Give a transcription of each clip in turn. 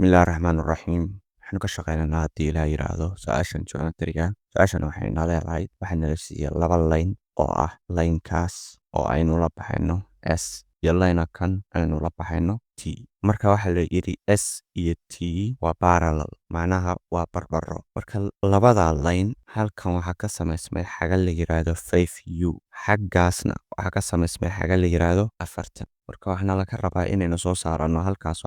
بسم الله الرحمن الرحيم. waxaynu ka shaqeynaynaa haddii ilaa yiraahdo su-aashan geometriga su-aashan waxayna leedahay waxayna la siiyey laba layn oo ah laynkaas oo aynu la baxayno s iyo layna kan aynu la baxayno t marka waxaa la yidhi s iyo t waa parallel macnaha waa barbaro marka labada layn halkan waxaa ka samaysmay xaga la yiraahdo 5u xaggaasna waxaa ka samaysmay xaga la yiraahdo 40 marka waxaana laga rabaa inaynu soo saarano halkaas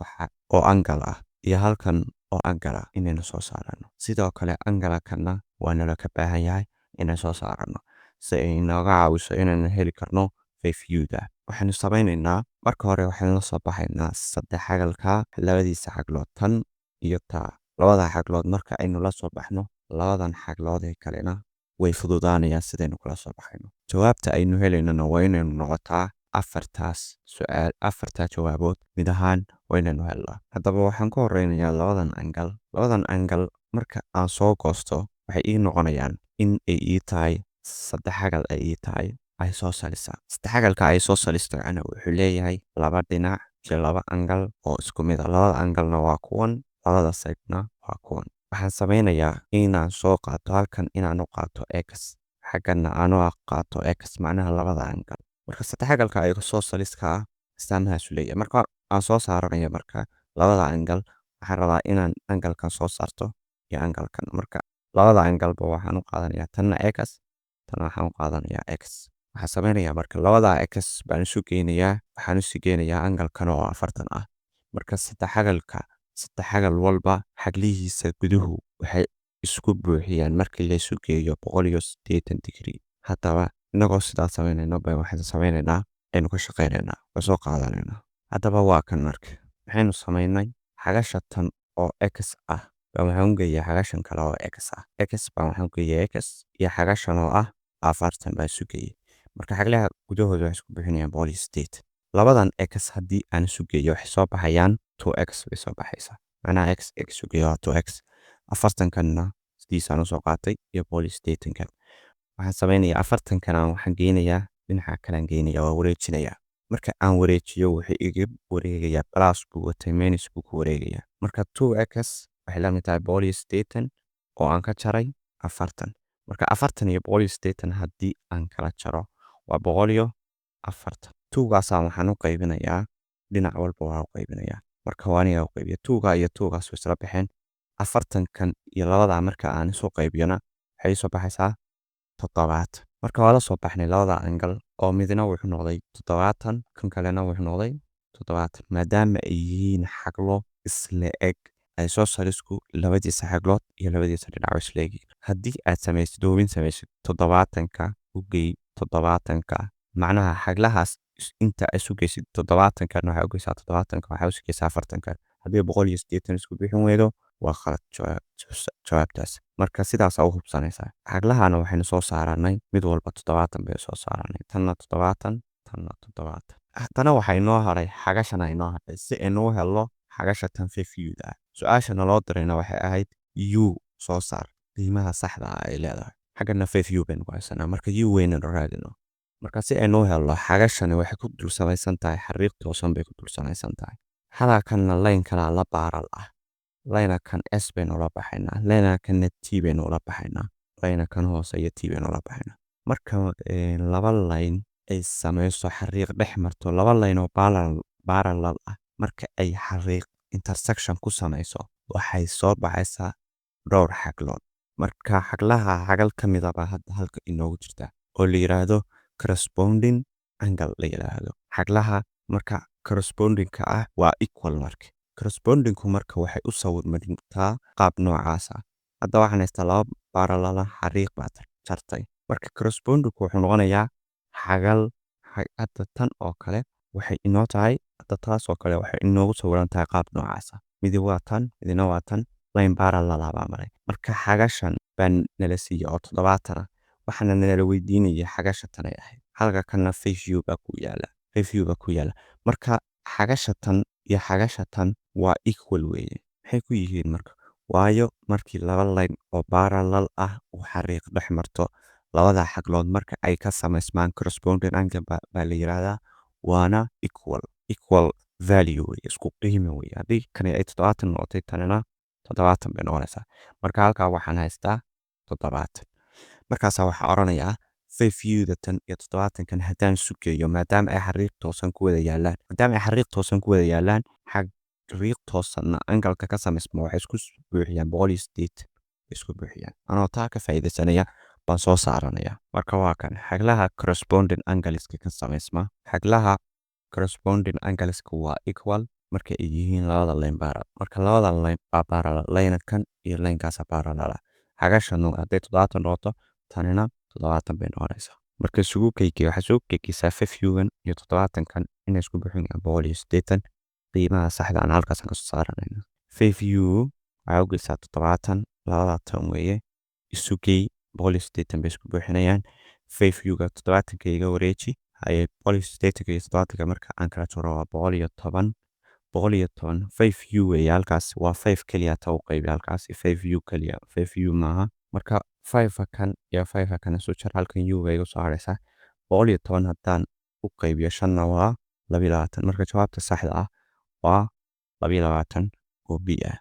oo angal ah iyo halkan oo angala inaynu soo saarano sidoo kale angala kanna waa nala ka baahan yahay inaan soo saarano si ay inooga caawiso inaynu heli karno 5u-da waxaynu samaynaynaa marka hore waxaynu la soo baxaynaa saddex xagalka labadiisa xaglood tan iyo taa labada xaglood marka aynu la soo baxno labadan xaglood ee kalena way fududaanayaan sidaynu kula soo baxayno jawaabta aynu helaynana waa inaynu noqotaa afartaa jawaabood mid ahaan waa inaynu helnaa haddaba waxaan ku horeynayaa labadan angal marka aan soo goosto waxay ii noqonayaan in ay ii tahay saddex xagal ay ii tahay ay soo salisaa saddex xagalka ay soo salisto ana wuxuu leeyahay laba dhinac iyo laba angal oo isku mid a labada angalna waa kuwan labada saydna waa kuwan waxaan samaynayaa inaan soo qaato halkan inaan u qaato x xaggana aan u qaato x macnaha labada angal marka saddex xagalka ay soo saliska ah astaamahaasu leeyahay marka aan soo saaranaya marka labada angal waxaan rabaa inaan angalkan soo saarto iyo angalkan marka labada angalba waxaan u qaadanayaa tanna x tanna waxaan u qaadanayaa x waxaan samaynayaa marka labada x baan isu geynayaa waxaan isu geynayaa angalkan oo 40 ah marka saddex xagal walba xaglihiisa guduhu waxay isku buuxiyaan markii la isu geeyo 180 degree haddaba inagoo sidaa samaynayno bay waxaan samaynaynaa aynu ka shaqaynaynaa oo soo qaadanaynaa haddaba waa kan marka waxaynu samaynay xagasha tan oo x ah baan waxaan u geeyaa xagashan kale oo x ah x baan waxaan u geeyaa x iyo xagashan oo ah 40 baan isu geeyey marka xaglaha gudahooda waxay isku bixinayaan 180 labadan x haddii aan isu geeyo waxay soo baxayaan 2x bay soo baxaysaa macnaha x isu geeyo waa 2x 40kanna sidiisaan usoo qaatay iyo 180kan waxaan samaynayaa 40kan waxaan geynayaa dhinaca kalean geynayaa waa wareejinayaa marka aan wareejiyo wuxuu iga wareegayaa plus buu watay minus buu ku wareegayaa marka 2x waxay la mid tahay 180 oo aan ka jaray 40 marka 40 iyo 180 haddii aan kala jaro waa 140 2gaasa waxaan u qaybinayaa dhinac walba waa u qaybinayaa marka waa aniga u qaybiya 2ga iyo 2gaas way isla baxeen 40kan iyo labada marka aan isu qaybiyona waxay soo baxaysaa 7 marka waa la soo baxnay labada angal oo midna wuxuu noqday 7 kan kalena wuxuu noqday 7 maadaama ay yihiin xaglo isla eg ay soo salisku labadiisa xaglood iyo labadiisa dhinac isla eg haddii aad samaysid doobin samaysid 7ka u gey 7ka macnaha xaglahaas inta isu geysid 7kan waxaa u geysaa 7kan waxaa u geysaa 40kan haddii 180 isku bixin weydo waa khalad jawaabtaas marka sidaas u hubsanaysaa xaglahana waxaynu soo saaranay mid walba 70 bay soo saaranay tanna 70 tanna 70 haddana waxaa inoo haray xagashana inoo haray si aynu u helno xagasha tan 5u-da su-aashana loo dirayna waxay ahayd u soo saar qiimaha saxda ah ay leedahay xaggana 5u baynu ku haysanaa marka u weynanu raadino marka si aynu u helno xagashani waxay ku dul samaysan tahay xariiq toosan bay ku dul samaysan tahay xalakanna layn kalaa la baaral ah layna kan s baynu la baxaynaa layna kanna t baynu la baxaynaa layna kan hoose iyo t baynu la baxaynaa marka laba layn ay samayso xariiq dhex marto laba layn oo parallel ah marka ay xariiq intersection ku samayso waxay soo baxaysaa dhowr xaglood marka xagal ka midaba hadda halka inoogu jirta oo la yiraahdo corresponding angle la yiraahdo xaglaha marka correspondingka ah waa equal marka correspondingku marka waxay u sawirmantaa qaab noocaas ah hadda waxaan haystaa laba parallel xariiq baa jartay marka correspondingku wuxuu noqonayaa xagal hadda tan oo kale waxay inoo tahay hadda taas oo kale waxay inoogu sawiran tahay qaab noocaas ah midi waa tan midina waa tan line parallel baa maray marka xagashan baan nala siiyey oo 70 ah waxaana nala weydiinayay xagasha tan ay ahayd halka kana 5u baa ku yaala marka xagasha tan iyo xagasha tan waa equal weeye maxay ku yihiin marka waayo markii laba line oo parallel ah uu xariiq dhex marto labada xaglood marka ay ka samaysmaan corresponding angle baa la yiraahdaa waana equal value wey isku qiime wey haddii kani ay 70 noqotay tanina 70 bay noqonaysaa marka halkaa waxaan haystaa 70 markaasaa waxaa oranayaa 5u-da tan iyo 70kan haddaan sugeeyo maadaama ay xariiq toosan ku wada yaalaan xariiq toosanna angalka ka samaysma waxay isku buuxiyaan 180 isku buuxiyaan anoo taa ka faa'iidaysanaya baan soo saaranaya marka waa kan xaglaha corresponding angleska ka samaysma xaglaha corresponding angleska waa equal marka ay yihiin labada line parallel marka labada line parallel line-kan iyo line-kaas parallel xagashanu hadday 70 noqoto tanina 70 bay noqonaysaa marka isugu kaykiya waxaa soo kaykisaa 5u-gan iyo 70kan inay isku buuxiyaan 180 qiimaha saxda aan halkaas ka soo saaranayno 5u waxaa u geysaa 70 labada tan weeye isugey 180 bay isku buuxinayaan 5u-ga 70ka iga wareeji haye 180 iyo 70ka marka aan kala jaro waa 110 5u weeye halkaas waa 5 keliya ta u qaybi halkaas 5u keliya 5u maaha marka 5kan iyo 5kan isu jar halkan u bay igu soo haraysaa 110 haddaan u qaybiyo 5na waa 22 marka jawaabta saxda ah waa 22 oo b ah